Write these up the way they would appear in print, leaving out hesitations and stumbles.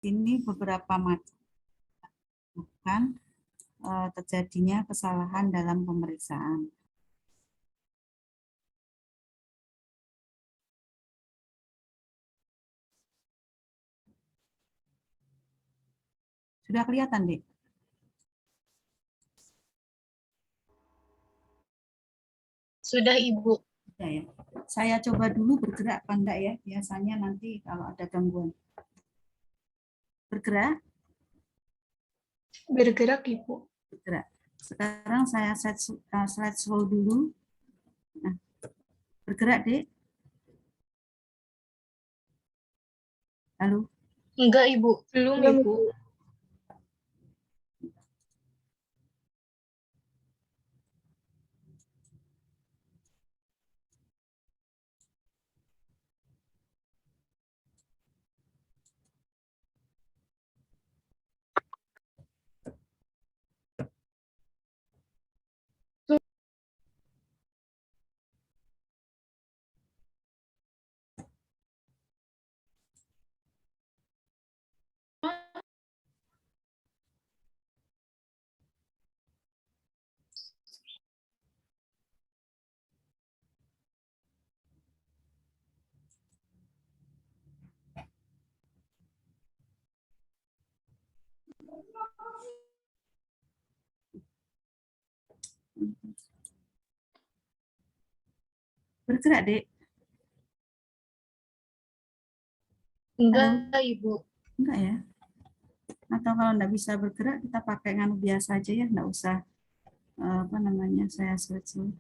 ini beberapa macam terjadinya kesalahan dalam pemeriksaan. Sudah kelihatan, Dek? Sudah, Ibu. Sudah ya. Saya coba dulu bergerak apa enggak ya, biasanya nanti kalau ada gangguan. Bergerak? Bergerak, Ibu. Bergerak. Sekarang saya slide slow dulu. Nah, bergerak, Dek. Halo? Enggak, Ibu. Belum, Ibu. Bergerak, Dek. Enggak, Halo? Ibu. Enggak ya? Atau kalau enggak bisa bergerak, kita pakai nganu biasa aja ya, enggak usah apa namanya, saya switch dulu.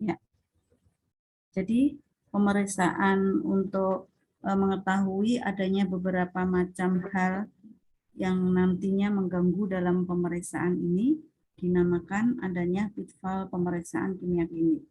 Ya. Jadi pemeriksaan untuk mengetahui adanya beberapa macam hal yang nantinya mengganggu dalam pemeriksaan ini dinamakan adanya pitfall pemeriksaan kimia klinik.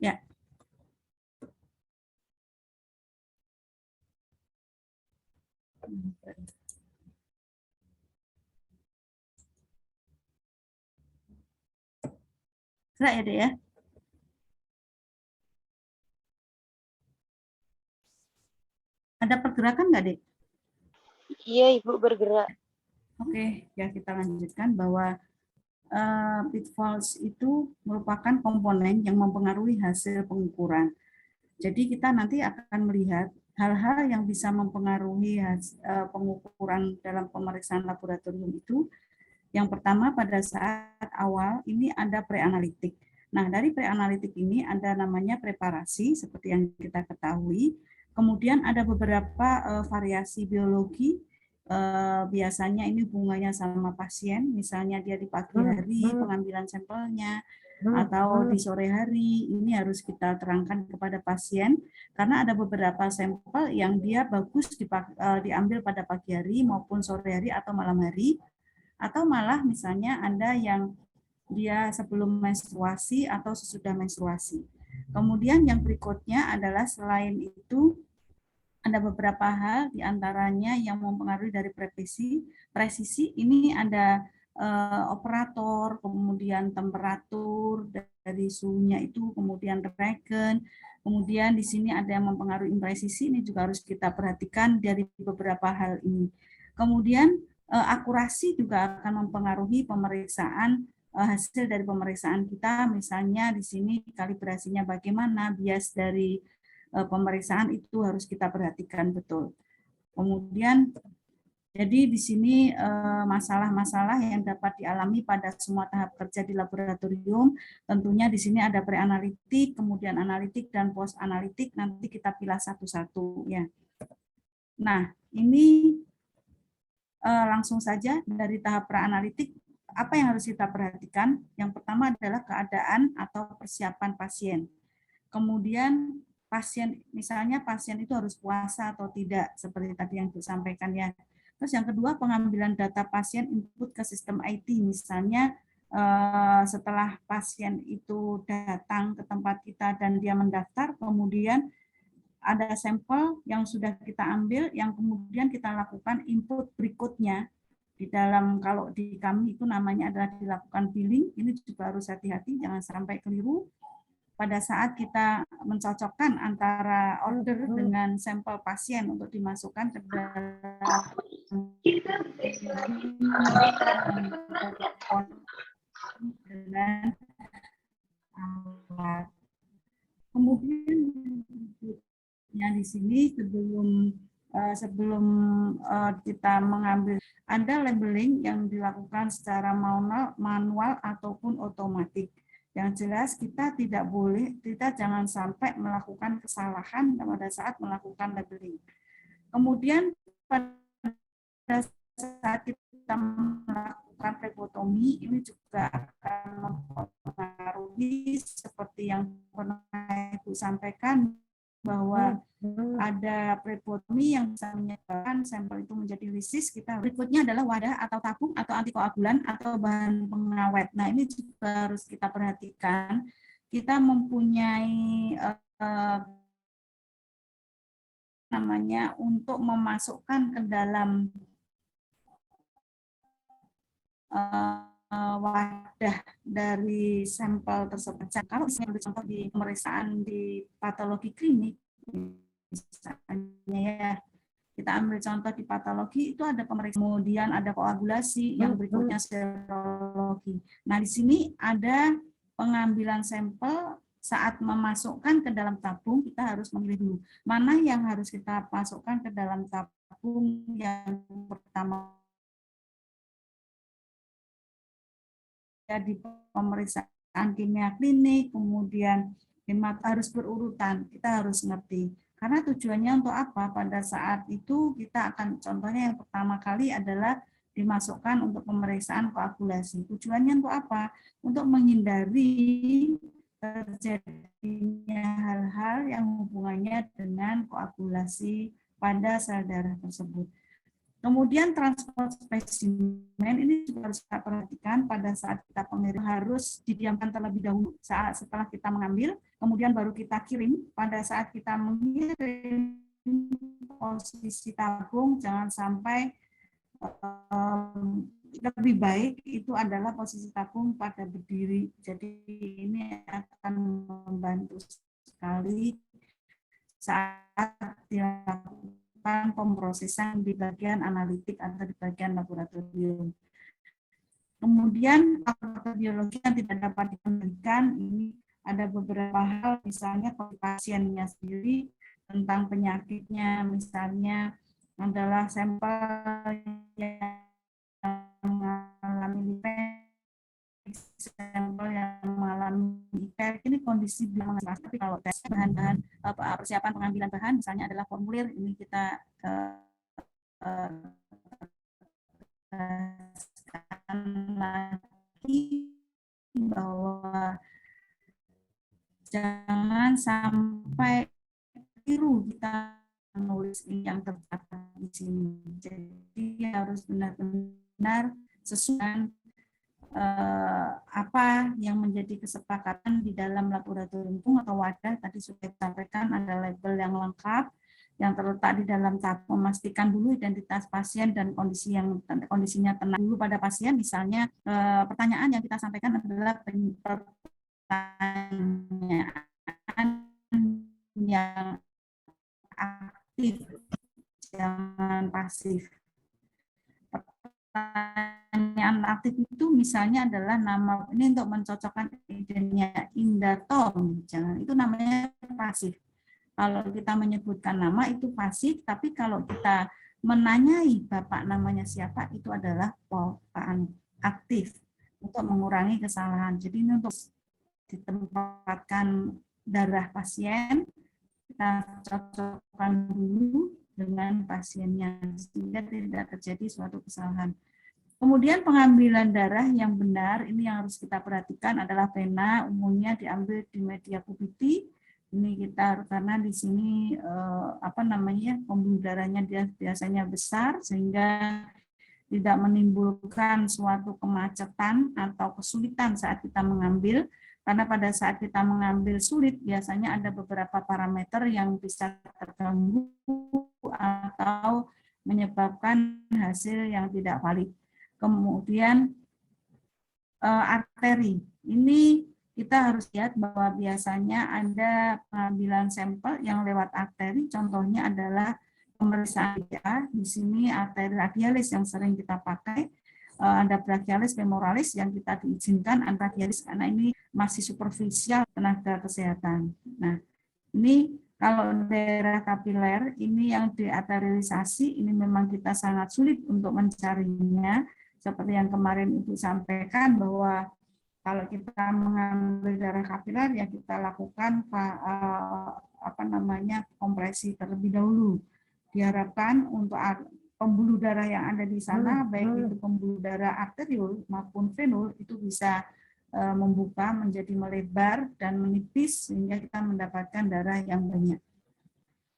Ya. Gerak ya, Dek ya? Ada pergerakan nggak, Dek? Iya, Ibu, bergerak. Oke, ya kita lanjutkan bahwa pitfalls itu merupakan komponen yang mempengaruhi hasil pengukuran. Jadi kita nanti akan melihat hal-hal yang bisa mempengaruhi pengukuran dalam pemeriksaan laboratorium itu. Yang pertama pada saat awal ini ada preanalitik. Nah, dari preanalitik ini ada namanya preparasi seperti yang kita ketahui. Kemudian ada beberapa variasi biologi biasanya ini hubungannya sama pasien, misalnya dia di pagi hari pengambilan sampelnya, atau di sore hari, ini harus kita terangkan kepada pasien, karena ada beberapa sampel yang dia bagus diambil pada pagi hari maupun sore hari atau malam hari, atau malah misalnya Anda yang dia sebelum menstruasi atau sesudah menstruasi. Kemudian yang berikutnya adalah selain itu, ada beberapa hal diantaranya yang mempengaruhi dari presisi ini ada operator, kemudian temperatur dari suhunya itu, kemudian regen, kemudian di sini ada yang mempengaruhi impresisi, ini juga harus kita perhatikan dari beberapa hal ini. Kemudian akurasi juga akan mempengaruhi pemeriksaan, hasil dari pemeriksaan kita, misalnya di sini kalibrasinya bagaimana, bias dari pemeriksaan itu harus kita perhatikan betul. Kemudian, jadi di sini masalah-masalah yang dapat dialami pada semua tahap kerja di laboratorium, tentunya di sini ada pre-analitik, kemudian analitik, dan post-analitik, nanti kita pilih satu-satu. Ya. Nah, ini langsung saja dari tahap pre-analitik, apa yang harus kita perhatikan? Yang pertama adalah keadaan atau persiapan pasien. Kemudian pasien, misalnya pasien itu harus puasa atau tidak, seperti tadi yang disampaikan ya. Terus yang kedua, pengambilan data pasien input ke sistem IT, misalnya setelah pasien itu datang ke tempat kita dan dia mendaftar, kemudian ada sampel yang sudah kita ambil, yang kemudian kita lakukan input berikutnya. Di dalam, kalau di kami itu namanya adalah dilakukan billing, ini juga harus hati-hati, jangan sampai keliru. Pada saat kita mencocokkan antara order dengan sampel pasien untuk dimasukkan ke dalam dengan alat. Kemudian di sini sebelum kita mengambil, ada labeling yang dilakukan secara manual ataupun otomatis. Yang jelas kita jangan sampai melakukan kesalahan pada saat melakukan labeling. Kemudian pada saat kita melakukan flebotomi, ini juga akan mempengaruhi seperti yang pernah Ibu sampaikan, bahwa ada flebotomi yang bisa menyebabkan sampel itu menjadi lisis. Berikutnya adalah wadah atau tabung atau antikoagulan atau bahan pengawet. Nah, ini juga harus kita perhatikan. Kita mempunyai namanya untuk memasukkan ke dalam wadah dari sampel tersebut. Kalau misalnya contoh di pemeriksaan di patologi klinik, misalnya ya, kita ambil contoh di patologi itu ada pemeriksaan, kemudian ada koagulasi, yang berikutnya serologi. Nah, di sini ada pengambilan sampel. Saat memasukkan ke dalam tabung, kita harus memilih dulu mana yang harus kita masukkan ke dalam tabung. Yang pertama di pemeriksaan kimia klinik, kemudian harus berurutan, kita harus ngerti. Karena tujuannya untuk apa? Pada saat itu kita akan, contohnya yang pertama kali adalah dimasukkan untuk pemeriksaan koagulasi. Tujuannya untuk apa? Untuk menghindari terjadinya hal-hal yang hubungannya dengan koagulasi pada sel darah tersebut. Kemudian transport spesimen ini juga harus kita perhatikan pada saat kita pengirim, harus didiamkan terlebih dahulu setelah kita mengambil, kemudian baru kita kirim. Pada saat kita mengirim, posisi tabung jangan sampai, lebih baik itu adalah posisi tabung pada berdiri. Jadi ini akan membantu sekali saat dilakukan pemrosesan di bagian analitik atau di bagian laboratorium. Kemudian faktor biologi yang tidak dapat dikendalikan, ini ada beberapa hal, misalnya kalau pasiennya sendiri, tentang penyakitnya, misalnya adalah sampel yang mengalami sampel yang mengalami IPER, ini kondisi belum mengenal. Tapi kalau tes bahan-bahan persiapan pengambilan bahan, misalnya adalah formulir, ini kita tegaskan lagi bahwa jangan sampai keliru kita menulis yang tercatat di sini. Jadi harus benar-benar sesuai dengan apa yang menjadi kesepakatan di dalam laboratorium atau wadah. Tadi sudah disampaikan ada label yang lengkap yang terletak di dalam tahap memastikan dulu identitas pasien dan kondisinya tenang dulu pada pasien. Misalnya pertanyaan yang kita sampaikan adalah pertanyaan yang aktif, jangan pasif. Pertanyaan aktif itu misalnya adalah nama ini untuk mencocokkan identitasnya Indatom, jangan itu namanya pasif. Kalau kita menyebutkan nama itu pasif, tapi kalau kita menanyai bapak namanya siapa itu adalah pertanyaan aktif untuk mengurangi kesalahan. Jadi ini untuk ditempatkan darah pasien kita cocokkan dulu dengan pasiennya sehingga tidak terjadi suatu kesalahan. Kemudian pengambilan darah yang benar ini yang harus kita perhatikan adalah pena umumnya diambil di media kubiti. Ini kita karena di sini pembuluh darahnya dia biasanya besar sehingga tidak menimbulkan suatu kemacetan atau kesulitan saat kita mengambil. Karena pada saat kita mengambil sulit, biasanya ada beberapa parameter yang bisa terganggu atau menyebabkan hasil yang tidak valid. Kemudian arteri, ini kita harus lihat bahwa biasanya ada pengambilan sampel yang lewat arteri, contohnya adalah pemeriksaan DNA. Di sini arteri radialis yang sering kita pakai, ada brachialis femoralis yang kita diizinkan, radialis karena ini masih superficial tenaga kesehatan. Nah, ini kalau daerah kapiler ini yang diarterialisasi ini memang kita sangat sulit untuk mencarinya. Seperti yang kemarin Ibu sampaikan bahwa kalau kita mengambil darah kapiler ya kita lakukan kompresi terlebih dahulu. Diharapkan untuk pembuluh darah yang ada di sana, baik itu pembuluh darah arteriol maupun venul, itu bisa membuka menjadi melebar dan menipis sehingga kita mendapatkan darah yang banyak.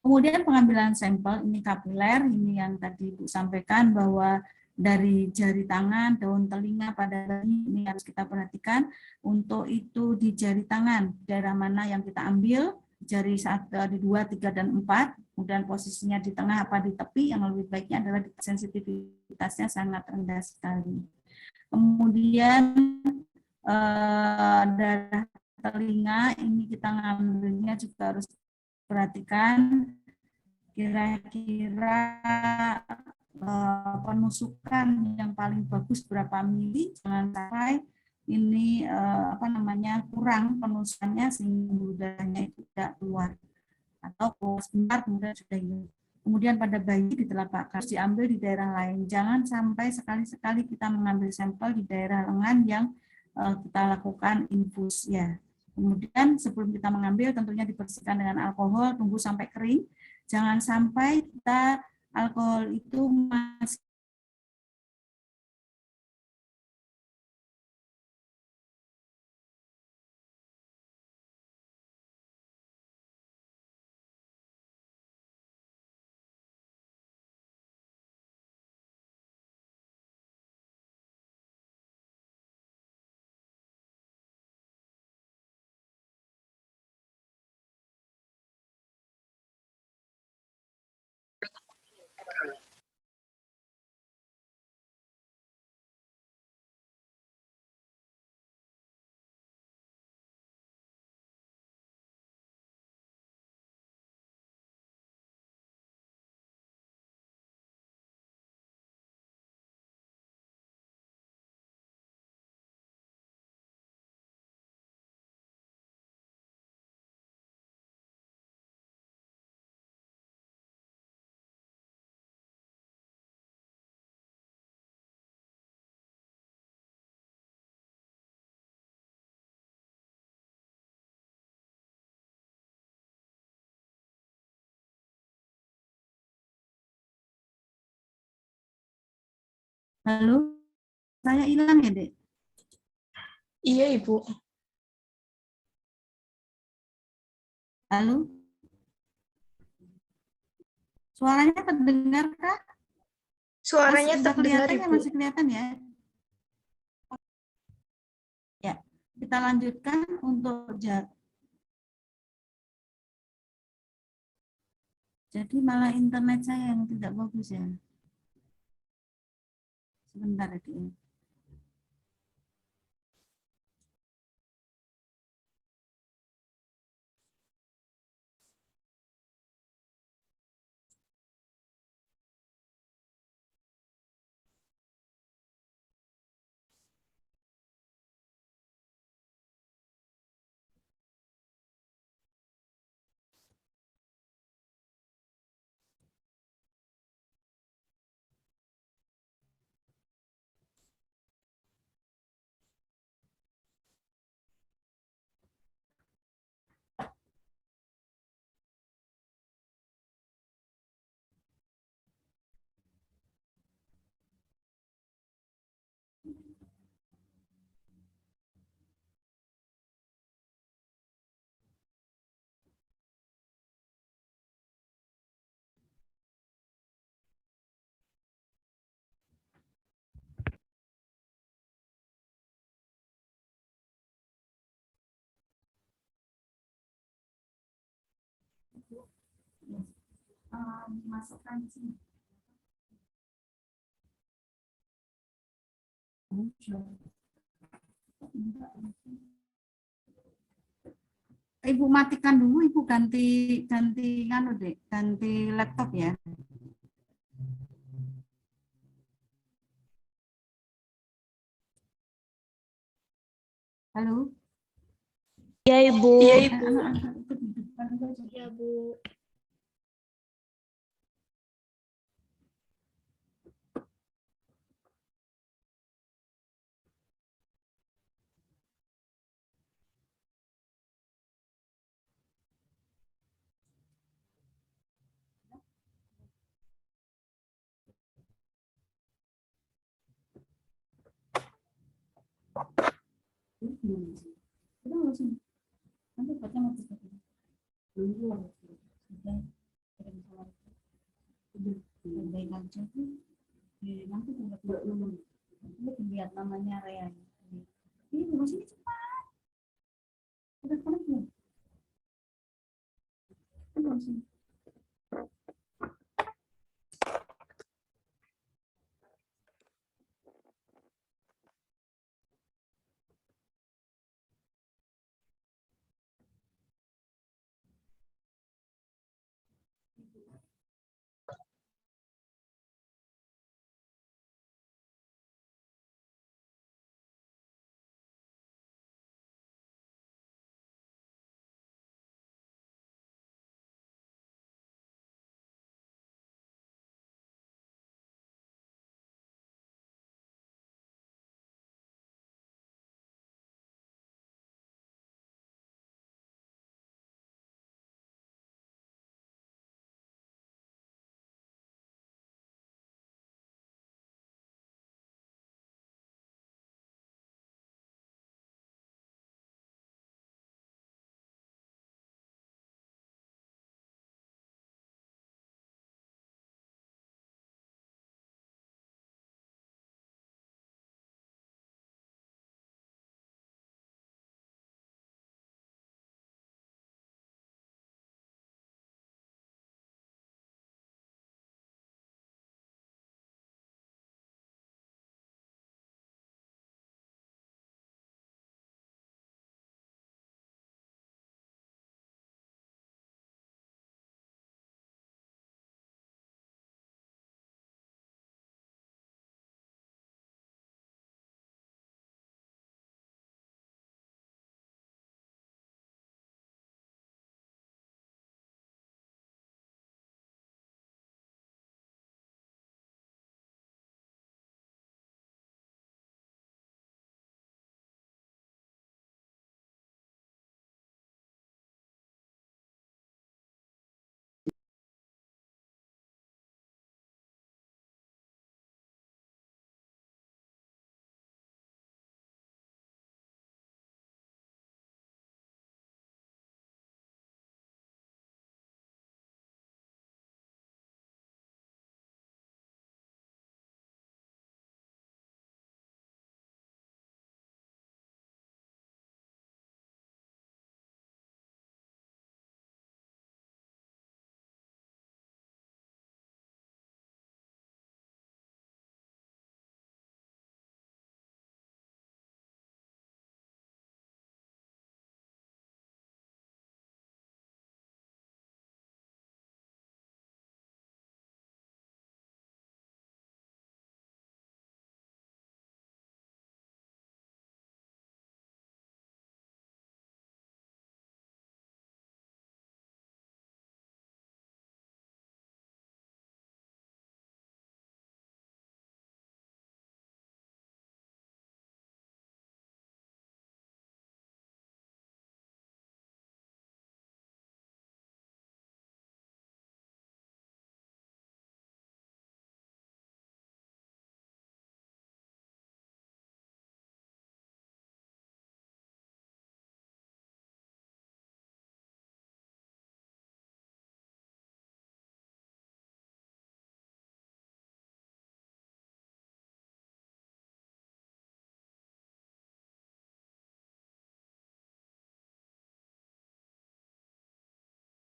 Kemudian pengambilan sampel ini kapiler, ini yang tadi Ibu sampaikan bahwa dari jari tangan, daun telinga pada bayi ini harus kita perhatikan. Untuk itu di jari tangan, daerah mana yang kita ambil, jari 1, 2, 3, dan 4, kemudian posisinya di tengah apa di tepi, yang lebih baiknya adalah sensitivitasnya sangat rendah sekali. Kemudian darah telinga, ini kita ngambilnya juga harus perhatikan kira-kira penusukan yang paling bagus berapa mili, jangan sampai ini kurang penusukannya sehingga darahnya itu tidak keluar atau keluar sebentar kemudian sudah hilang. Kemudian pada bayi di telapak kaki diambil di daerah lain, jangan sampai sekali-sekali kita mengambil sampel di daerah lengan yang kita lakukan infus ya. Kemudian sebelum kita mengambil tentunya dibersihkan dengan alkohol, tunggu sampai kering. Jangan sampai kita alkohol itu masih Halo, saya hilang ya, Dek? Iya, Ibu. Halo, suaranya terdengar kah? Suaranya Udah terdengar, kelihatan ya, Ibu. masih kelihatan ya? Ya, kita lanjutkan untuk jadi malah internet saya yang tidak bagus ya. Sebentar ya, Dek. Dimasukkan sini. Ibu matikan dulu, Ibu ganti ganti nganu Dek, ganti laptop ya. Halo. Iya, Ibu. Iya, Ibu. Anak-anak ikut hidupkan aja. Iya, Bu. Nanti baca mau dulu. Baik aja tuh. Nanti tidak dulu. Lihat namanya Rea. Ini masih cepat. Udah connect belum? Belum.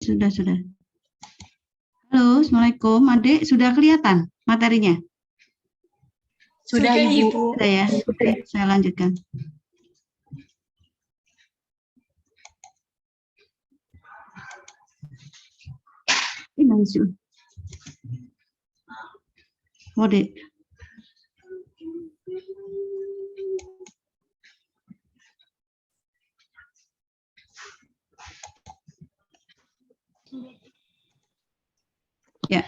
Sudah. Halo, Assalamualaikum. Adik, sudah kelihatan materinya? Sudah, Ibu. Sudah ya? Oke, saya lanjutkan. Ini langsung. Adik. Ya.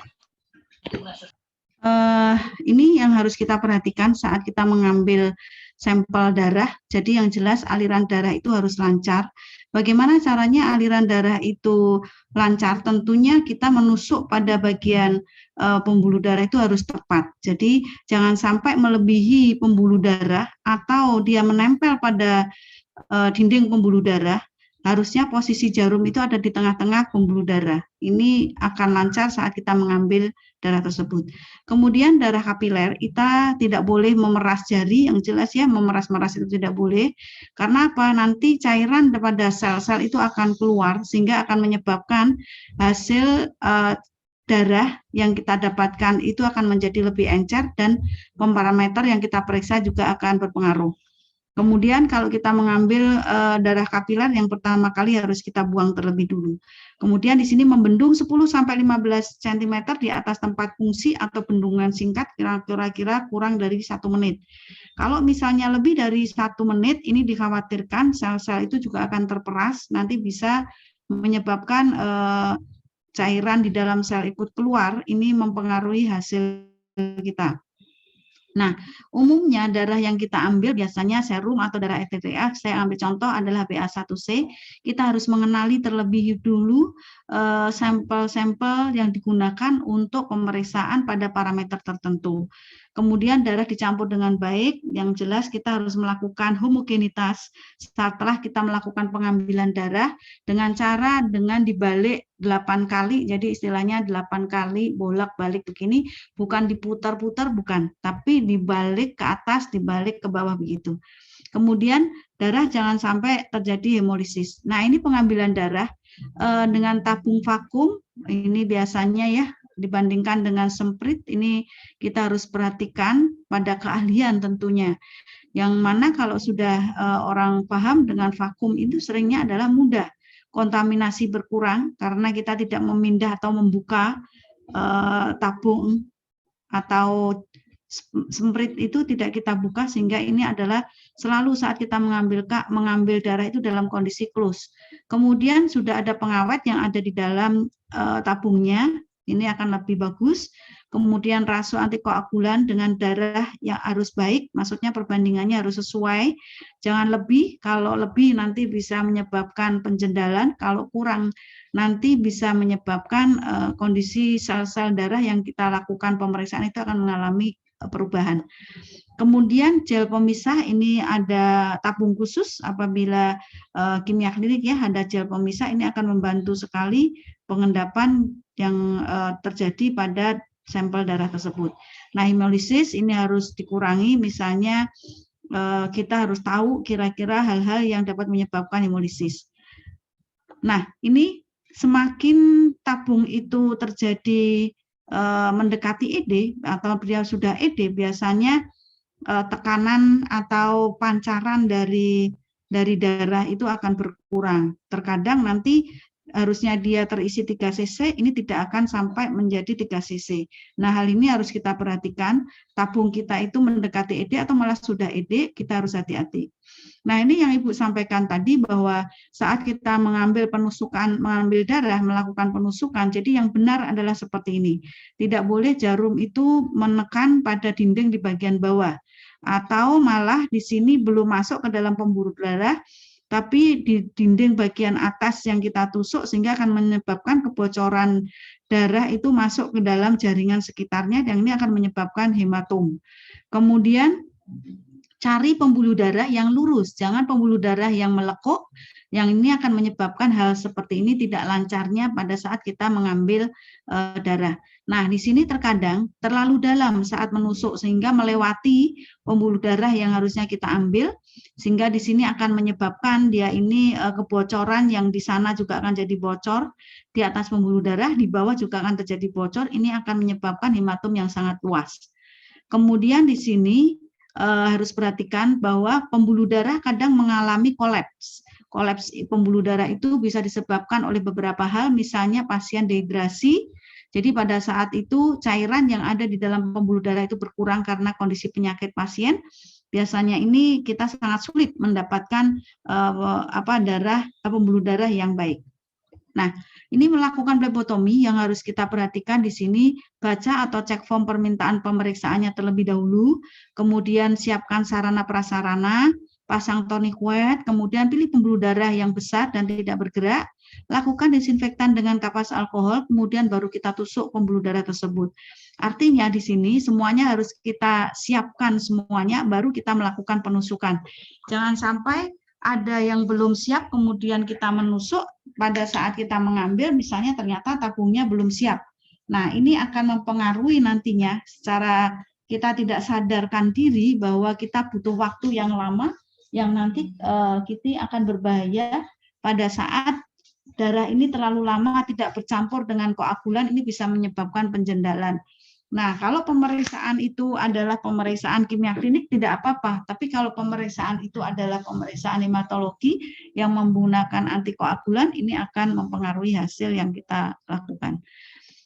Ini yang harus kita perhatikan saat kita mengambil sampel darah. Jadi yang jelas aliran darah itu harus lancar. Bagaimana caranya aliran darah itu lancar? Tentunya kita menusuk pada bagian pembuluh darah itu harus tepat. Jadi jangan sampai melebihi pembuluh darah atau dia menempel pada dinding pembuluh darah. Harusnya posisi jarum itu ada di tengah-tengah pembuluh darah. Ini akan lancar saat kita mengambil darah tersebut. Kemudian darah kapiler, kita tidak boleh memeras jari, yang jelas ya, memeras-meras itu tidak boleh. Karena apa? Nanti cairan pada sel-sel itu akan keluar, sehingga akan menyebabkan hasil darah yang kita dapatkan itu akan menjadi lebih encer dan parameter yang kita periksa juga akan berpengaruh. Kemudian kalau kita mengambil darah kapiler yang pertama kali harus kita buang terlebih dulu. Kemudian di sini membendung 10-15 cm di atas tempat fungsi atau bendungan singkat kira-kira kurang dari 1 menit. Kalau misalnya lebih dari 1 menit, ini dikhawatirkan sel-sel itu juga akan terperas, nanti bisa menyebabkan cairan di dalam sel ikut keluar, ini mempengaruhi hasil kita. Nah, umumnya darah yang kita ambil biasanya serum atau darah RT-TR, saya ambil contoh adalah BA1C, kita harus mengenali terlebih dulu sampel-sampel yang digunakan untuk pemeriksaan pada parameter tertentu. Kemudian darah dicampur dengan baik, yang jelas kita harus melakukan homogenitas setelah kita melakukan pengambilan darah dengan cara dibalik 8 kali, jadi istilahnya 8 kali bolak-balik begini, bukan diputar-putar, bukan, tapi dibalik ke atas, dibalik ke bawah begitu. Kemudian darah jangan sampai terjadi hemolisis. Nah, ini pengambilan darah dengan tabung vakum, ini biasanya ya, dibandingkan dengan semprit, ini kita harus perhatikan pada keahlian tentunya. Yang mana kalau sudah orang paham dengan vakum itu seringnya adalah mudah. Kontaminasi berkurang karena kita tidak memindah atau membuka tabung atau semprit itu tidak kita buka, sehingga ini adalah selalu saat kita mengambil darah itu dalam kondisi close. Kemudian sudah ada pengawet yang ada di dalam tabungnya, ini akan lebih bagus. Kemudian rasio antikoagulan dengan darah yang harus baik, maksudnya perbandingannya harus sesuai, jangan lebih, kalau lebih nanti bisa menyebabkan penjendalan, kalau kurang nanti bisa menyebabkan kondisi sel-sel darah yang kita lakukan pemeriksaan itu akan mengalami perubahan. Kemudian gel pemisah, ini ada tabung khusus apabila kimia klinik ya, ada gel pemisah, ini akan membantu sekali pengendapan yang terjadi pada sampel darah tersebut. Nah, hemolisis ini harus dikurangi, misalnya kita harus tahu kira-kira hal-hal yang dapat menyebabkan hemolisis. Nah, ini semakin tabung itu terjadi mendekati ED atau dia sudah ED, biasanya tekanan atau pancaran dari darah itu akan berkurang. Terkadang nanti harusnya dia terisi 3 cc, ini tidak akan sampai menjadi 3 cc. Nah, hal ini harus kita perhatikan, tabung kita itu mendekati ED atau malah sudah ED, kita harus hati-hati. Nah, ini yang Ibu sampaikan tadi, bahwa saat kita mengambil darah, melakukan penusukan, jadi yang benar adalah seperti ini. Tidak boleh jarum itu menekan pada dinding di bagian bawah, atau malah di sini belum masuk ke dalam pembuluh darah, tapi di dinding bagian atas yang kita tusuk, sehingga akan menyebabkan kebocoran darah itu masuk ke dalam jaringan sekitarnya, dan ini akan menyebabkan hematom. Kemudian cari pembuluh darah yang lurus, jangan pembuluh darah yang melekuk, yang ini akan menyebabkan hal seperti ini tidak lancarnya pada saat kita mengambil darah. Nah, di sini terkadang terlalu dalam saat menusuk sehingga melewati pembuluh darah yang harusnya kita ambil, sehingga di sini akan menyebabkan dia ini kebocoran yang di sana juga akan jadi bocor, di atas pembuluh darah, di bawah juga akan terjadi bocor, ini akan menyebabkan hematom yang sangat luas. Kemudian di sini harus perhatikan bahwa pembuluh darah kadang mengalami kolaps. Kolaps pembuluh darah itu bisa disebabkan oleh beberapa hal, misalnya pasien dehidrasi. Jadi pada saat itu cairan yang ada di dalam pembuluh darah itu berkurang karena kondisi penyakit pasien. Biasanya ini kita sangat sulit mendapatkan pembuluh darah yang baik. Nah, ini melakukan flebotomi yang harus kita perhatikan di sini, baca atau cek form permintaan pemeriksaannya terlebih dahulu, kemudian siapkan sarana prasarana, pasang tonic wet, kemudian pilih pembuluh darah yang besar dan tidak bergerak, lakukan disinfektan dengan kapas alkohol, kemudian baru kita tusuk pembuluh darah tersebut. Artinya di sini semuanya harus kita siapkan semuanya, baru kita melakukan penusukan. Jangan sampai ada yang belum siap, kemudian kita menusuk, pada saat kita mengambil, misalnya ternyata tabungnya belum siap. Nah, ini akan mempengaruhi nantinya secara kita tidak sadarkan diri bahwa kita butuh waktu yang lama, yang nanti kita akan berbahaya pada saat darah ini terlalu lama tidak bercampur dengan koagulan, ini bisa menyebabkan penjendalan. Nah, kalau pemeriksaan itu adalah pemeriksaan kimia klinik tidak apa-apa, tapi kalau pemeriksaan itu adalah pemeriksaan hematologi yang menggunakan antikoagulan, ini akan mempengaruhi hasil yang kita lakukan.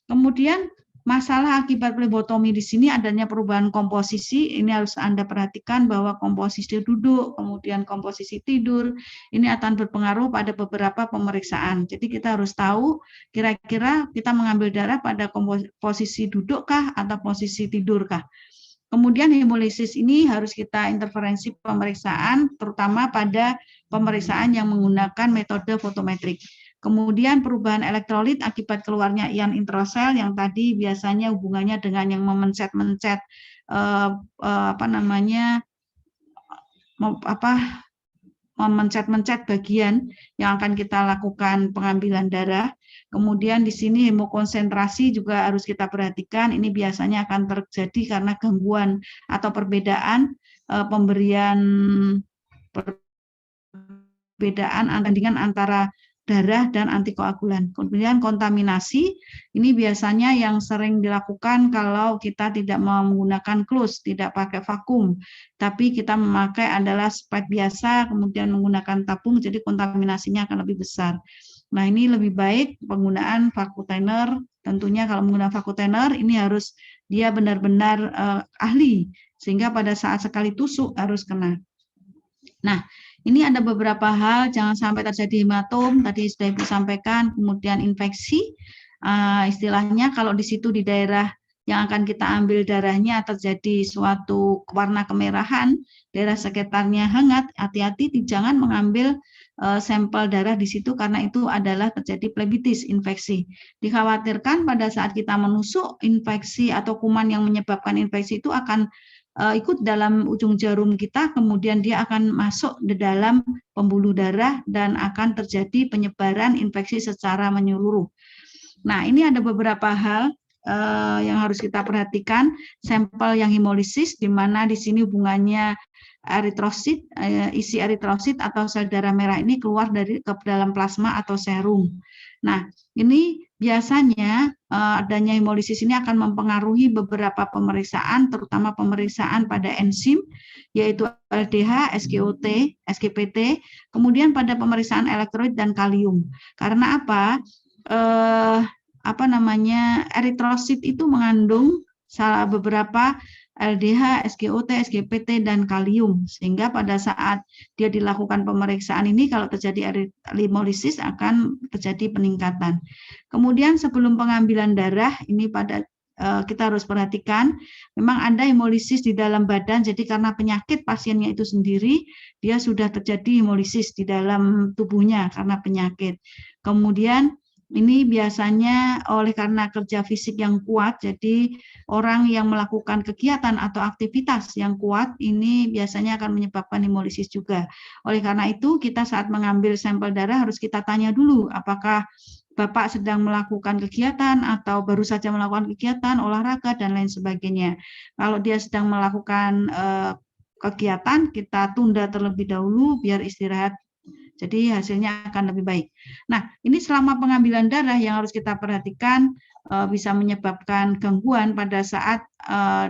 Kemudian masalah akibat flebotomi di sini adanya perubahan komposisi, ini harus Anda perhatikan bahwa komposisi duduk, kemudian komposisi tidur, ini akan berpengaruh pada beberapa pemeriksaan. Jadi kita harus tahu kira-kira kita mengambil darah pada posisi dudukkah atau posisi tidurkah. Kemudian hemolisis ini harus kita interferensi pemeriksaan, terutama pada pemeriksaan yang menggunakan metode fotometrik. Kemudian perubahan elektrolit akibat keluarnya ion intrasel yang tadi biasanya hubungannya dengan yang memencet-mencet memencet-mencet bagian yang akan kita lakukan pengambilan darah. Kemudian di sini hemokonsentrasi juga harus kita perhatikan. Ini biasanya akan terjadi karena gangguan atau perbedaan perbedaan antara darah dan antikoagulan. Kemudian kontaminasi, ini biasanya yang sering dilakukan kalau kita tidak menggunakan close, tidak pakai vakum, tapi kita memakai adalah spide biasa, kemudian menggunakan tabung, jadi kontaminasinya akan lebih besar. Nah, ini lebih baik penggunaan vacuum thinner. Tentunya kalau menggunakan vacuum thinner, ini harus dia benar-benar ahli, sehingga pada saat sekali tusuk harus kena. Nah, ini ada beberapa hal, jangan sampai terjadi hematom, tadi sudah Ibu sampaikan, kemudian infeksi, istilahnya kalau di situ di daerah yang akan kita ambil darahnya terjadi suatu warna kemerahan, daerah sekitarnya hangat, hati-hati jangan mengambil sampel darah di situ karena itu adalah terjadi plebitis, infeksi. Dikhawatirkan pada saat kita menusuk, infeksi atau kuman yang menyebabkan infeksi itu akan ikut dalam ujung jarum kita, kemudian dia akan masuk di dalam pembuluh darah dan akan terjadi penyebaran infeksi secara menyeluruh. Nah, ini ada beberapa hal yang harus kita perhatikan. Sampel yang hemolisis, di mana di sini hubungannya eritrosit, isi eritrosit atau sel darah merah ini keluar dari ke dalam plasma atau serum. Nah, ini biasanya adanya hemolisis ini akan mempengaruhi beberapa pemeriksaan, terutama pemeriksaan pada enzim, yaitu LDH, SGOT, SGPT, kemudian pada pemeriksaan elektrolit dan kalium. Karena apa? Eritrosit itu mengandung beberapa LDH, SGOT, SGPT, dan kalium. Sehingga pada saat dia dilakukan pemeriksaan ini, kalau terjadi hemolisis akan terjadi peningkatan. Kemudian sebelum pengambilan darah, ini kita harus perhatikan, memang ada hemolisis di dalam badan, jadi karena penyakit pasiennya itu sendiri, dia sudah terjadi hemolisis di dalam tubuhnya karena penyakit. Kemudian Ini biasanya oleh karena kerja fisik yang kuat, jadi orang yang melakukan kegiatan atau aktivitas yang kuat ini biasanya akan menyebabkan hemolisis juga. Oleh karena itu, kita saat mengambil sampel darah harus kita tanya dulu apakah Bapak sedang melakukan kegiatan atau baru saja melakukan kegiatan, olahraga, dan lain sebagainya. Kalau dia sedang melakukan kegiatan, kita tunda terlebih dahulu biar istirahat. Jadi hasilnya akan lebih baik. Nah, ini selama pengambilan darah yang harus kita perhatikan bisa menyebabkan gangguan pada saat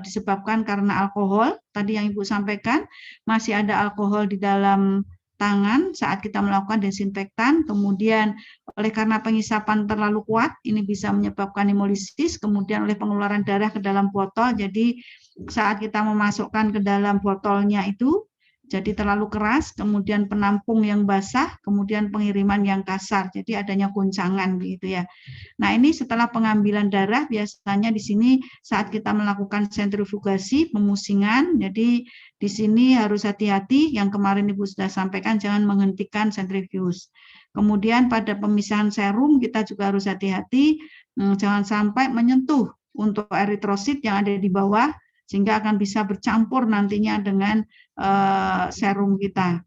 disebabkan karena alkohol. Tadi yang Ibu sampaikan, masih ada alkohol di dalam tangan saat kita melakukan desinfektan. Kemudian oleh karena pengisapan terlalu kuat, ini bisa menyebabkan hemolisis. Kemudian oleh pengeluaran darah ke dalam botol. Jadi saat kita memasukkan ke dalam botolnya itu, jadi terlalu keras, kemudian penampung yang basah, kemudian pengiriman yang kasar, jadi adanya goncangan gitu ya. Nah, ini setelah pengambilan darah biasanya di sini saat kita melakukan sentrifugasi, pemusingan, jadi di sini harus hati-hati, yang kemarin Ibu sudah sampaikan jangan menghentikan sentrifuge. Kemudian pada pemisahan serum kita juga harus hati-hati, jangan sampai menyentuh untuk eritrosit yang ada di bawah, sehingga akan bisa bercampur nantinya dengan serum kita.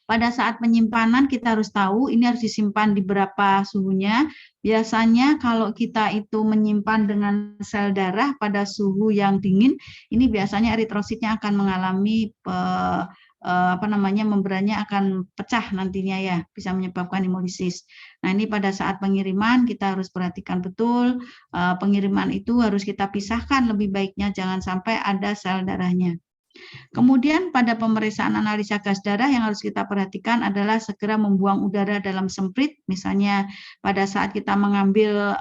Pada saat penyimpanan kita harus tahu ini harus disimpan di berapa suhunya. Biasanya kalau kita itu menyimpan dengan sel darah pada suhu yang dingin, ini biasanya eritrositnya akan mengalami membrannya akan pecah nantinya ya, bisa menyebabkan hemolisis. Nah, ini pada saat pengiriman kita harus perhatikan betul, pengiriman itu harus kita pisahkan lebih baiknya, jangan sampai ada sel darahnya. Kemudian pada pemeriksaan analisa gas darah yang harus kita perhatikan adalah segera membuang udara dalam semprit, misalnya pada saat kita mengambil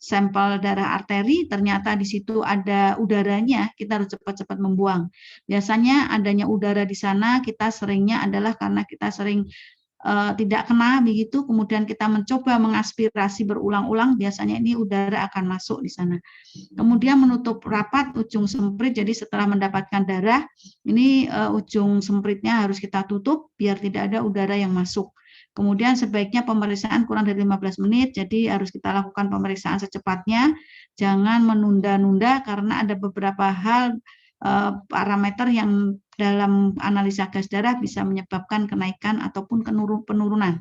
sampel darah arteri, ternyata di situ ada udaranya, kita harus cepat-cepat membuang. Biasanya adanya udara di sana, kita seringnya adalah karena kita sering tidak kena begitu, kemudian kita mencoba mengaspirasi berulang-ulang, biasanya ini udara akan masuk di sana. Kemudian menutup rapat ujung semprit, jadi setelah mendapatkan darah, ini ujung sempritnya harus kita tutup biar tidak ada udara yang masuk. Kemudian sebaiknya pemeriksaan kurang dari 15 menit, jadi harus kita lakukan pemeriksaan secepatnya, jangan menunda-nunda karena ada beberapa hal parameter yang dalam analisa gas darah bisa menyebabkan kenaikan ataupun penurunan.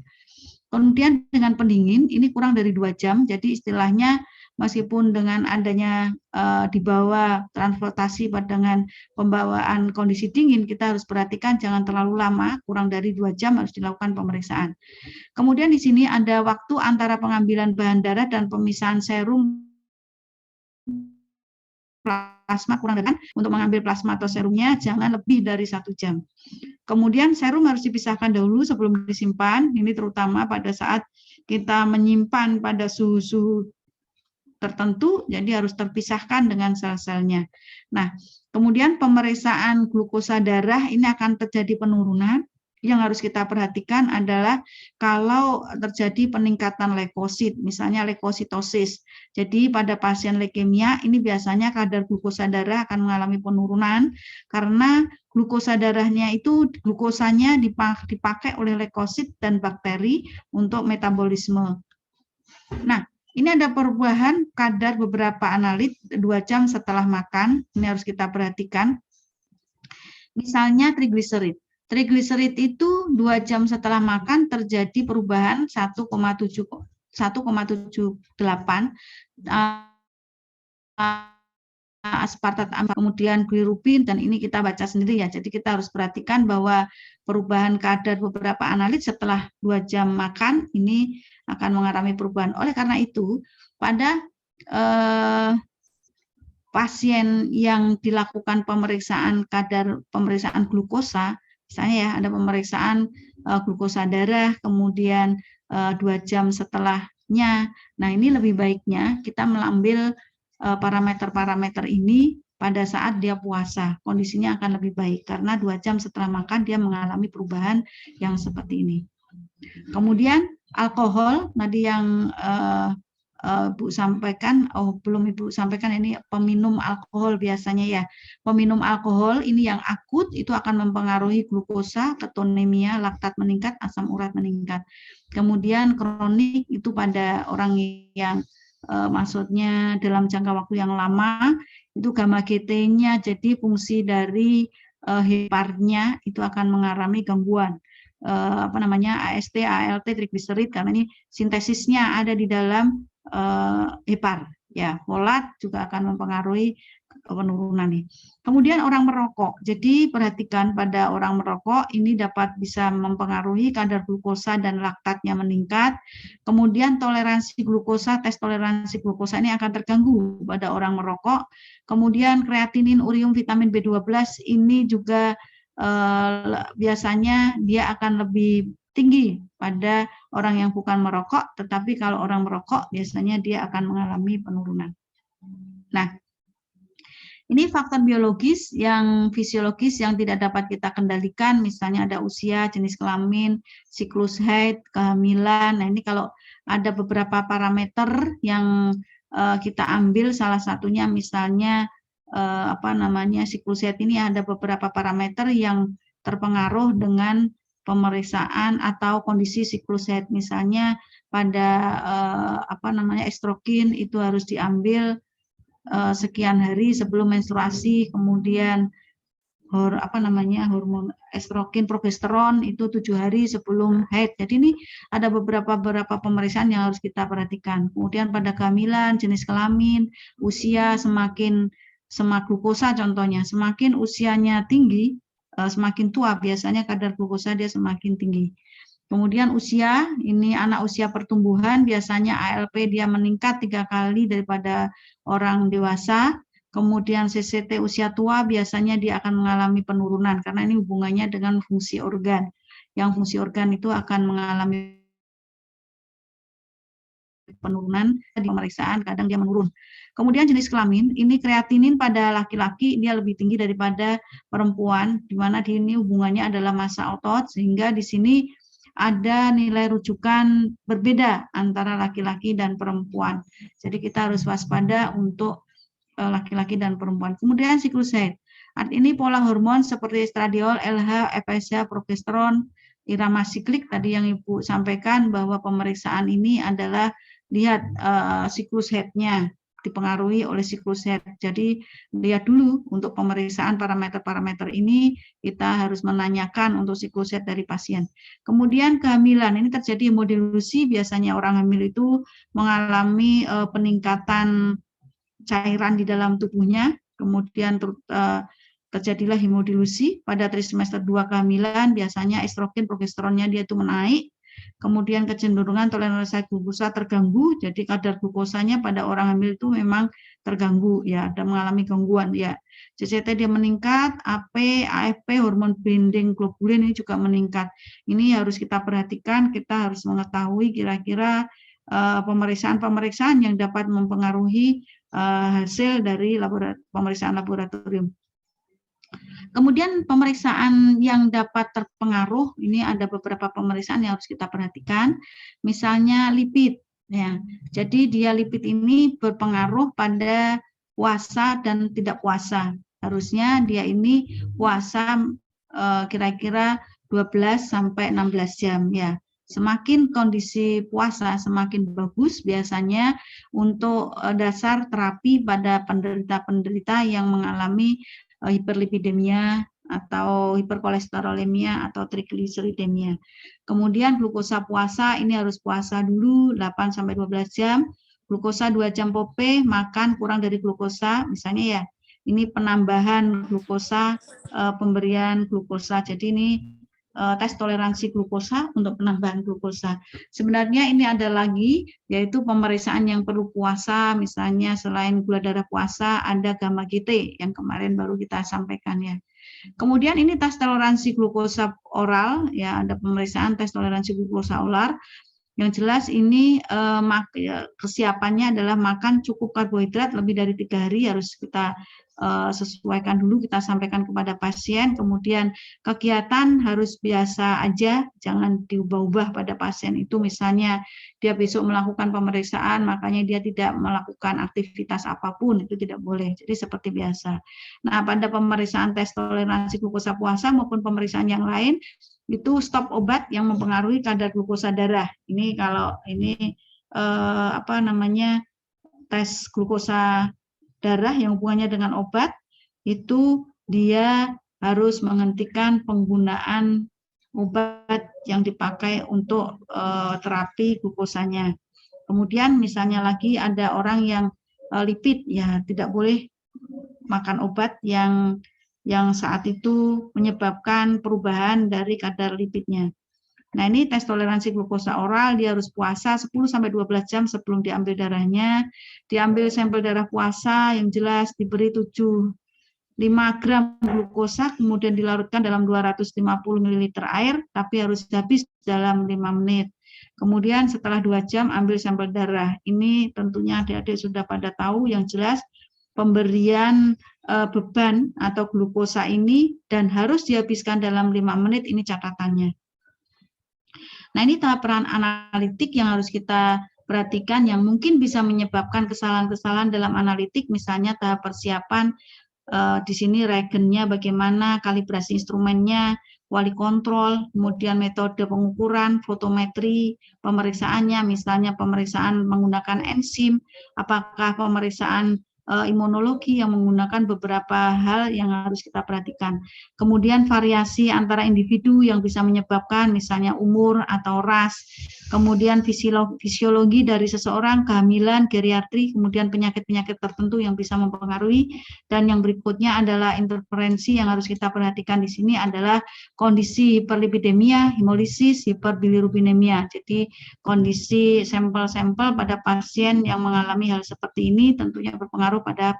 Kemudian dengan pendingin, ini kurang dari 2 jam, jadi istilahnya meskipun dengan adanya dibawa transportasi dengan pembawaan kondisi dingin, kita harus perhatikan jangan terlalu lama, kurang dari 2 jam harus dilakukan pemeriksaan. Kemudian di sini ada waktu antara pengambilan bahan darah dan pemisahan serum plasma kurang dari, untuk mengambil plasma atau serumnya jangan lebih dari 1 jam. Kemudian serum harus dipisahkan dahulu sebelum disimpan, ini terutama pada saat kita menyimpan pada suhu-suhu tertentu, jadi harus terpisahkan dengan sel-selnya. Nah, kemudian pemeriksaan glukosa darah ini akan terjadi penurunan. Yang harus kita perhatikan adalah kalau terjadi peningkatan leukosit, misalnya leukositosis. Jadi pada pasien leukemia ini biasanya kadar glukosa darah akan mengalami penurunan karena glukosa darahnya itu glukosanya dipakai oleh leukosit dan bakteri untuk metabolisme. Nah, ini ada perubahan kadar beberapa analit 2 jam setelah makan, ini harus kita perhatikan. Misalnya trigliserid. Trigliserid itu 2 jam setelah makan terjadi perubahan 1,78 aspartat, kemudian bilirubin, dan ini kita baca sendiri ya. Jadi kita harus perhatikan bahwa perubahan kadar beberapa analit setelah 2 jam makan ini akan mengalami perubahan. Oleh karena itu, pada pasien yang dilakukan pemeriksaan glukosa, misalnya ya ada pemeriksaan glukosa darah, kemudian 2 jam setelahnya. Nah, ini lebih baiknya kita mengambil parameter-parameter ini pada saat dia puasa. Kondisinya akan lebih baik karena 2 jam setelah makan dia mengalami perubahan yang seperti ini. Kemudian alkohol tadi yang Ibu sampaikan, belum Ibu sampaikan, ini peminum alkohol biasanya ya. Peminum alkohol ini yang akut itu akan mempengaruhi glukosa, ketonemia, laktat meningkat, asam urat meningkat. Kemudian kronik itu pada orang yang maksudnya dalam jangka waktu yang lama, itu gamma GT-nya, jadi fungsi dari heparnya itu akan mengalami gangguan. AST, ALT, trigliserid, karena ini sintesisnya ada di dalam hepar. Ya, folat juga akan mempengaruhi penurunan nih. Kemudian orang merokok. Jadi perhatikan pada orang merokok ini dapat bisa mempengaruhi kadar glukosa dan laktatnya meningkat. Kemudian toleransi glukosa, tes toleransi glukosa ini akan terganggu pada orang merokok. Kemudian kreatinin, urium, vitamin B12 ini juga biasanya dia akan lebih tinggi pada orang yang bukan merokok, tetapi kalau orang merokok biasanya dia akan mengalami penurunan. Nah, ini faktor biologis yang fisiologis yang tidak dapat kita kendalikan, misalnya ada usia, jenis kelamin, siklus haid, kehamilan. Nah, ini kalau ada beberapa parameter yang kita ambil, salah satunya misalnya siklus haid ini ada beberapa parameter yang terpengaruh dengan pemeriksaan atau kondisi siklus haid. Misalnya pada estrogen itu harus diambil sekian hari sebelum menstruasi, kemudian hormon estrogen, progesteron itu 7 hari sebelum haid. Jadi ini ada beberapa pemeriksaan yang harus kita perhatikan. Kemudian pada kehamilan, jenis kelamin, usia, semakin glukosa contohnya, semakin usianya tinggi, semakin tua biasanya kadar glukosa dia semakin tinggi. Kemudian usia, ini anak usia pertumbuhan, biasanya ALP dia meningkat 3 kali daripada orang dewasa. Kemudian CCT usia tua biasanya dia akan mengalami penurunan, karena ini hubungannya dengan fungsi organ. Yang fungsi organ itu akan mengalami penurunan di pemeriksaan, kadang dia menurun. Kemudian jenis kelamin, ini kreatinin pada laki-laki dia lebih tinggi daripada perempuan, di mana di ini hubungannya adalah massa otot, sehingga di sini ada nilai rujukan berbeda antara laki-laki dan perempuan. Jadi kita harus waspada untuk laki-laki dan perempuan. Kemudian siklus haid. Ini pola hormon seperti estradiol, LH, FSH, progesteron, irama siklik tadi yang Ibu sampaikan bahwa pemeriksaan ini adalah lihat siklus haidnya dipengaruhi oleh siklus haid. Jadi lihat dulu untuk pemeriksaan parameter-parameter ini kita harus menanyakan untuk siklus haid dari pasien. Kemudian kehamilan, ini terjadi hemodilusi, biasanya orang hamil itu mengalami peningkatan cairan di dalam tubuhnya, kemudian terjadilah hemodilusi pada trimester 2 kehamilan, biasanya estrogen, progesteronnya dia itu menaik, kemudian kecenderungan toleransi glukosa terganggu, jadi kadar glukosanya pada orang hamil itu memang terganggu, ya, ada mengalami gangguan, ya. CCT dia meningkat, AP, AFP, hormon binding globulin ini juga meningkat. Ini harus kita perhatikan, kita harus mengetahui kira-kira pemeriksaan-pemeriksaan yang dapat mempengaruhi hasil dari pemeriksaan laboratorium. Kemudian pemeriksaan yang dapat terpengaruh, ini ada beberapa pemeriksaan yang harus kita perhatikan, misalnya lipid. Ya, jadi dia lipid ini berpengaruh pada puasa dan tidak puasa. Harusnya dia ini puasa kira-kira 12 sampai 16 jam ya. Semakin kondisi puasa semakin bagus biasanya untuk dasar terapi pada penderita-penderita yang mengalami hiperlipidemia atau hiperkolesterolemia atau trigliseridemia. Kemudian glukosa puasa ini harus puasa dulu 8 sampai 12 jam. Glukosa 2 jam POP, makan kurang dari glukosa, misalnya ya. Ini penambahan glukosa, pemberian glukosa. Jadi ini tes toleransi glukosa untuk penambahan glukosa. Sebenarnya ini ada lagi, yaitu pemeriksaan yang perlu puasa, misalnya selain gula darah puasa, ada gamma GT yang kemarin baru kita sampaikan ya. Kemudian ini tes toleransi glukosa oral, ya ada pemeriksaan tes toleransi glukosa oral. Yang jelas ini kesiapannya adalah makan cukup karbohidrat lebih dari 3 hari, harus kita sesuaikan dulu, kita sampaikan kepada pasien. Kemudian kegiatan harus biasa aja, jangan diubah-ubah pada pasien itu. Misalnya dia besok melakukan pemeriksaan, makanya dia tidak melakukan aktivitas apapun, itu tidak boleh. Jadi seperti biasa. Nah, pada pemeriksaan tes toleransi glukosa puasa maupun pemeriksaan yang lain, itu stop obat yang mempengaruhi kadar glukosa darah. Ini kalau ini tes glukosa darah yang hubungannya dengan obat, itu dia harus menghentikan penggunaan obat yang dipakai untuk terapi glukosanya. Kemudian misalnya lagi ada orang yang lipid, ya tidak boleh makan obat yang saat itu menyebabkan perubahan dari kadar lipidnya. Nah, ini tes toleransi glukosa oral, dia harus puasa 10-12 jam sebelum diambil darahnya. Diambil sampel darah puasa yang jelas, diberi 5 gram glukosa, kemudian dilarutkan dalam 250 ml air, tapi harus habis dalam 5 menit. Kemudian setelah 2 jam ambil sampel darah. Ini tentunya adik-adik sudah pada tahu, yang jelas pemberian beban atau glukosa ini dan harus dihabiskan dalam 5 menit, ini catatannya. Nah, ini tahap peran analitik yang harus kita perhatikan yang mungkin bisa menyebabkan kesalahan-kesalahan dalam analitik, misalnya tahap persiapan, di sini reagennya bagaimana, kalibrasi instrumennya, wali kontrol, kemudian metode pengukuran, fotometri, pemeriksaannya, misalnya pemeriksaan menggunakan enzim, apakah pemeriksaan imunologi yang menggunakan beberapa hal yang harus kita perhatikan. Kemudian variasi antara individu yang bisa menyebabkan misalnya umur atau ras, kemudian fisiologi dari seseorang, kehamilan, geriatri, kemudian penyakit-penyakit tertentu yang bisa mempengaruhi, dan yang berikutnya adalah interferensi yang harus kita perhatikan di sini adalah kondisi hiperlipidemia, hemolisis, hiperbilirubinemia. Jadi kondisi sampel-sampel pada pasien yang mengalami hal seperti ini tentunya berpengaruh pada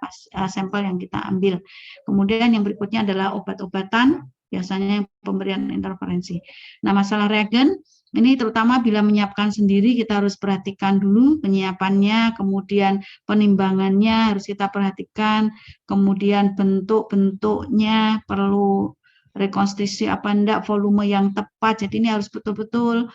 sampel yang kita ambil. Kemudian yang berikutnya adalah obat-obatan, biasanya pemberian interferensi. Nah, masalah reagen ini terutama bila menyiapkan sendiri kita harus perhatikan dulu penyiapannya, kemudian penimbangannya harus kita perhatikan, kemudian bentuk-bentuknya perlu rekonstruksi apa enggak, volume yang tepat. Jadi ini harus betul-betul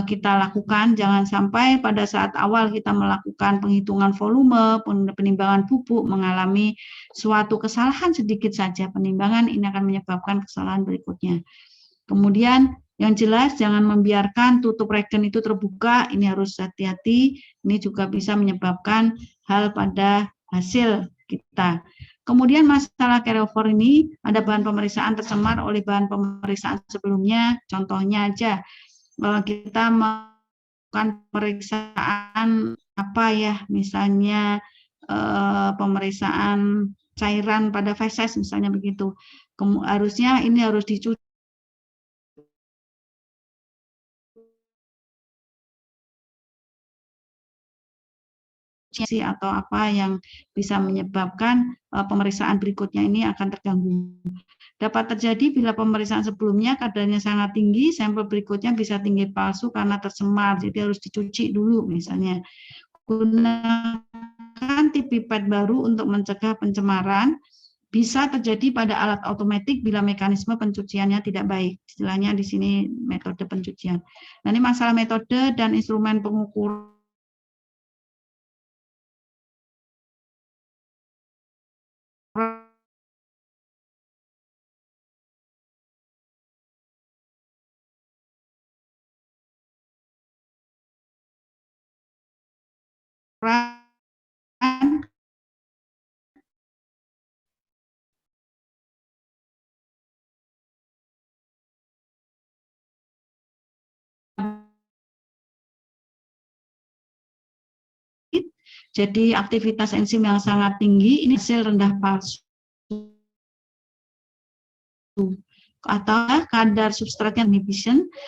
kita lakukan, jangan sampai pada saat awal kita melakukan penghitungan volume, penimbangan pupuk mengalami suatu kesalahan sedikit saja penimbangan, ini akan menyebabkan kesalahan berikutnya. Kemudian yang jelas jangan membiarkan tutup regen itu terbuka, ini harus hati-hati, ini juga bisa menyebabkan hal pada hasil kita. Kemudian masalah carryover ini ada bahan pemeriksaan tercemar oleh bahan pemeriksaan sebelumnya, contohnya aja kita melakukan pemeriksaan apa ya, misalnya pemeriksaan cairan pada feses misalnya begitu. Harusnya ini harus dicuci atau apa yang bisa menyebabkan pemeriksaan berikutnya ini akan terganggu. Dapat terjadi bila pemeriksaan sebelumnya kadarnya sangat tinggi, sampel berikutnya bisa tinggi palsu karena tercemar, jadi harus dicuci dulu misalnya. Gunakan tip pipet baru untuk mencegah pencemaran, bisa terjadi pada alat otomatis bila mekanisme pencuciannya tidak baik. Istilahnya di sini metode pencucian. Nah, ini masalah metode dan instrumen pengukuran jadi aktivitas enzim yang sangat tinggi, ini hasil rendah palsu. Atau kadar substratnya inhibition,